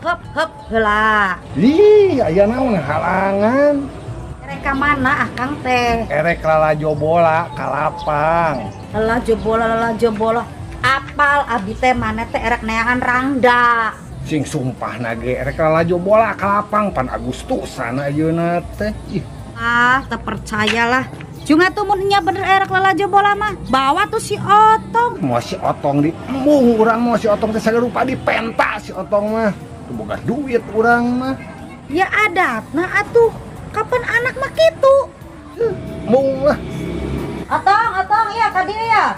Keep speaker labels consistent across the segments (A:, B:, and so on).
A: hep heula.
B: Ih, aya naon halangan.
A: Erek ka mana Akang teh?
B: Erek lalajo bola ka lapang.
A: Lalajo bola. Apal abi teh maneh teh erek neangan rangda.
B: Sing sumpah nage erek lalajo bola ka lapang pan Agustusan ayeuna teh. Ih,
A: Teu percayalah. Cuma tuh munnya bener erek lalajo bola mah. Bawa tuh si Otong.
B: mau si Otong di embung urang mau si Otong teh rupa di penta si Otong mah. Teu boga duit urang mah.
A: Ya adatna atuh. Kapan anak mah kitu?
B: Mung lah.
A: Otong, iya ka dieu ya.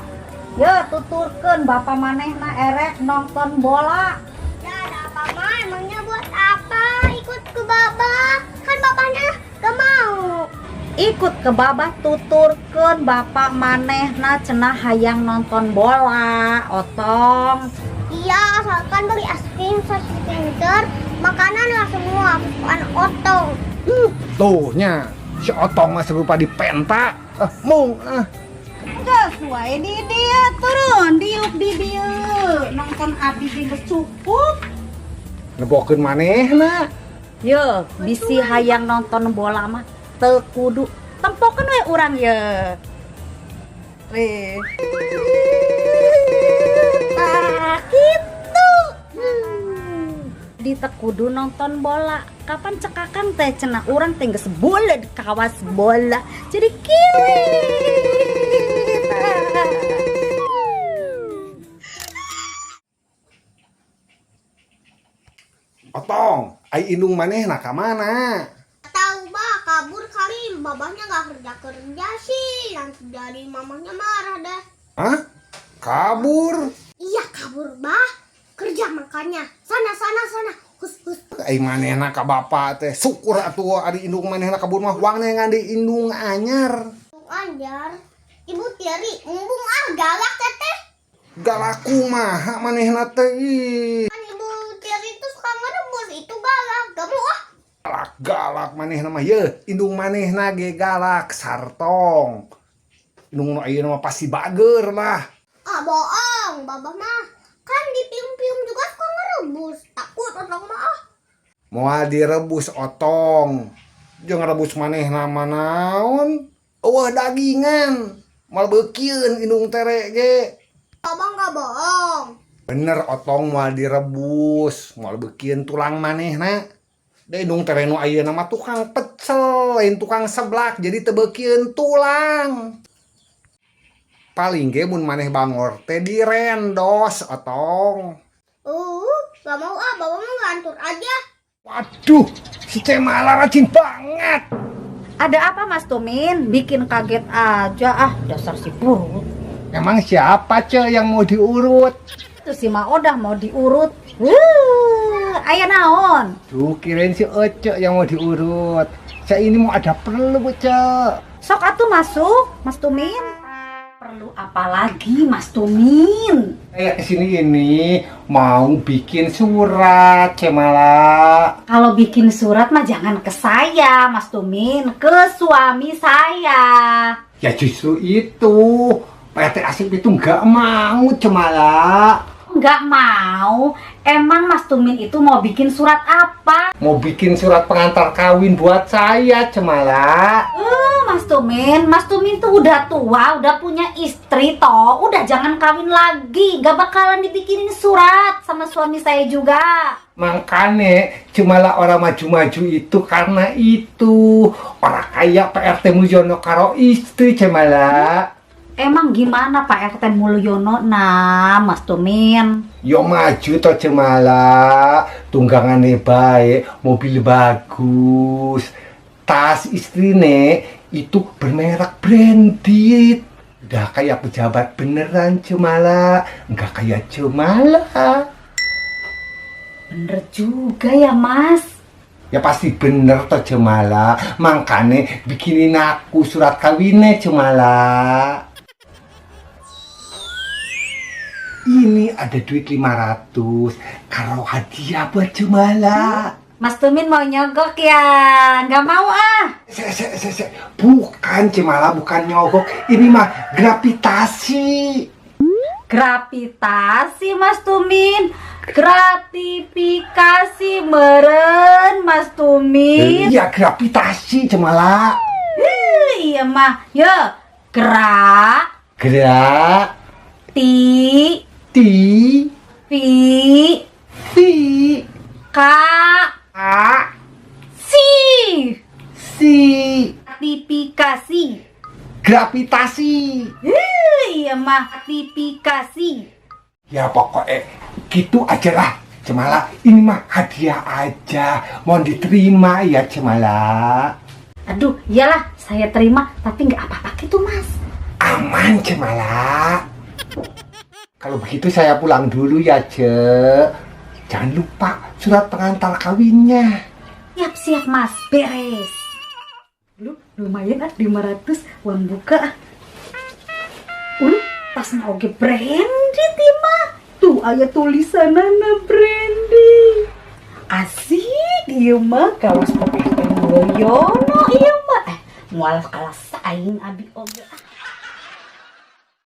A: Ya tuturkeun bapa manehna erek nonton bola.
C: Ya ada apa mah? Emangnya buat apa? Ikut ke Baba? Kan bapaknya gak mau.
A: Ikut ke babah tuturkeun bapa manehna cenah hayang nonton bola. Otong.
C: Iya, asalkan beli es krim pinter, makanan lah semua, bukan otong.
B: Tuh nya si Otong mah serupa di penta. Mung
A: Geus wae di dieu turun diuk di dieu. Nonton abi di geus cukup.
B: nebokeun manehna.
A: Ye, bisi hayang nonton bola mah teu kudu tempokeun we urang ye. Re. Ah, kitu. Di teu kudu nonton bola. Kapan cekakan teh cenah urang teh geus bola di kawas bola. Jadi kiwit.
B: Otong, ai indung manehna ka mana?
C: Tahu bah, kabur kali, babahnya gak kerja sih, nanti jadi mamanya marah deh.
B: Hah? Kabur?
C: Iya kabur bah, kerja makanya, sana. Hus.
B: Ai manehna ka bapa teh syukur atuh ari indung manehna kabur mah wangna ngandi indung anyar.
C: Anjar, Ibu Tiri, embung galak teteh.
B: Galak kumaha manehna teh ih.
C: Kan Ibu Tiri itu suka ngerebus, itu galak, gak mau ah.
B: Galak manehna mah ye, indung manehna ge galak sartong. Indung nu ayeuna mah pasti bager lah.
C: Ah bohong, babah mah kan di pium juga suka ngerebus, takut otong mah ah.
B: Moal direbus Otong. Jeung rebus manehna mah naon? Eueuh dagingan. Moal beukieun indung tere ge.
C: Babah gak bohong.
B: Bener Otong moal direbus, moal beukieun tulang manehna. Da indung tere nu ayeuna mah tukang pecel, lain tukang seblak, jadi teu beukieun tulang. Paling ge mun maneh bangor teh direndos Otong.
C: Gak mau ah, babah mah ngantur aja.
B: Waduh, si Cemala rajin banget.
A: Ada apa Mas Tumin? Bikin kaget aja dasar si Purut.
B: Emang siapa yang mau diurut?
A: Itu si Maodah mau diurut. Aya naon?
B: Tuh kirain si Ece yang mau diurut. Saya ini mau ada perlu Ce.
A: Sok atuh masuk, Mas Tumin. Perlu apa lagi Mas Tumin?
B: Saya kesini ini mau bikin surat Cemala.
A: Kalau bikin surat mah jangan ke saya Mas Tumin, ke suami saya.
B: Ya justru itu PT Asip itu nggak mau Cemala.
A: Nggak mau? Emang Mas Tumin itu mau bikin surat apa?
B: Mau bikin surat pengantar kawin buat saya Cemala.
A: Mas Tumin tuh udah tua, udah punya istri toh. Udah jangan kawin lagi, gak bakalan dibikinin surat sama suami saya juga.
B: Makanya Cemala orang maju-maju itu karena itu. Orang kaya PRT Mulyono karo istri Cemala.
A: Emang gimana Pak RT Mulyono nah Mas Tumin?
B: Yo maju toh Cemala, tunggangannya baik, mobil bagus, tas istrine itu bermerek branded. Udah kayak pejabat beneran Cemala, enggak kayak Cemala.
A: Bener juga ya Mas.
B: Ya pasti bener toh Cemala, makanya bikinin aku surat kawinnya Cemala. Ini ada duit 500 karo hadiah buat Cemala.
A: Mas Tumin mau nyogok ya? Nggak mau ah.
B: Bukan Cemala, bukan nyogok. Ini mah gravitasi.
A: Gravitasi Mas Tumin. Gratifikasi meren Mas Tumis.
B: Ya gravitasi cemala.
A: Iya mah. Yo, gerak.
B: Gerak.
A: Ti.
B: Ti.
A: Pi.
B: Ti.
A: Ka.
B: A.
A: Si.
B: Si.
A: Gratifikasi.
B: Gravitasi.
A: Iya mah. Gratifikasi.
B: Ya pokoknya gitu aja lah Cemala. Ini mah hadiah aja, mohon diterima ya Cemala.
A: Aduh, iyalah saya terima, tapi nggak apa-apa gitu Mas.
B: Aman Cemala. Kalau begitu saya pulang dulu ya Ce. Jangan lupa surat pengantar kawinnya.
A: Siap Mas, beres. Lumayan 500 uang buka. Pas mau ke branded ya mah. Tuh aya tulisanana branded. Asik ieu mah kawas pakai Mulyono ieu mah. Moal kalah saing abi oge.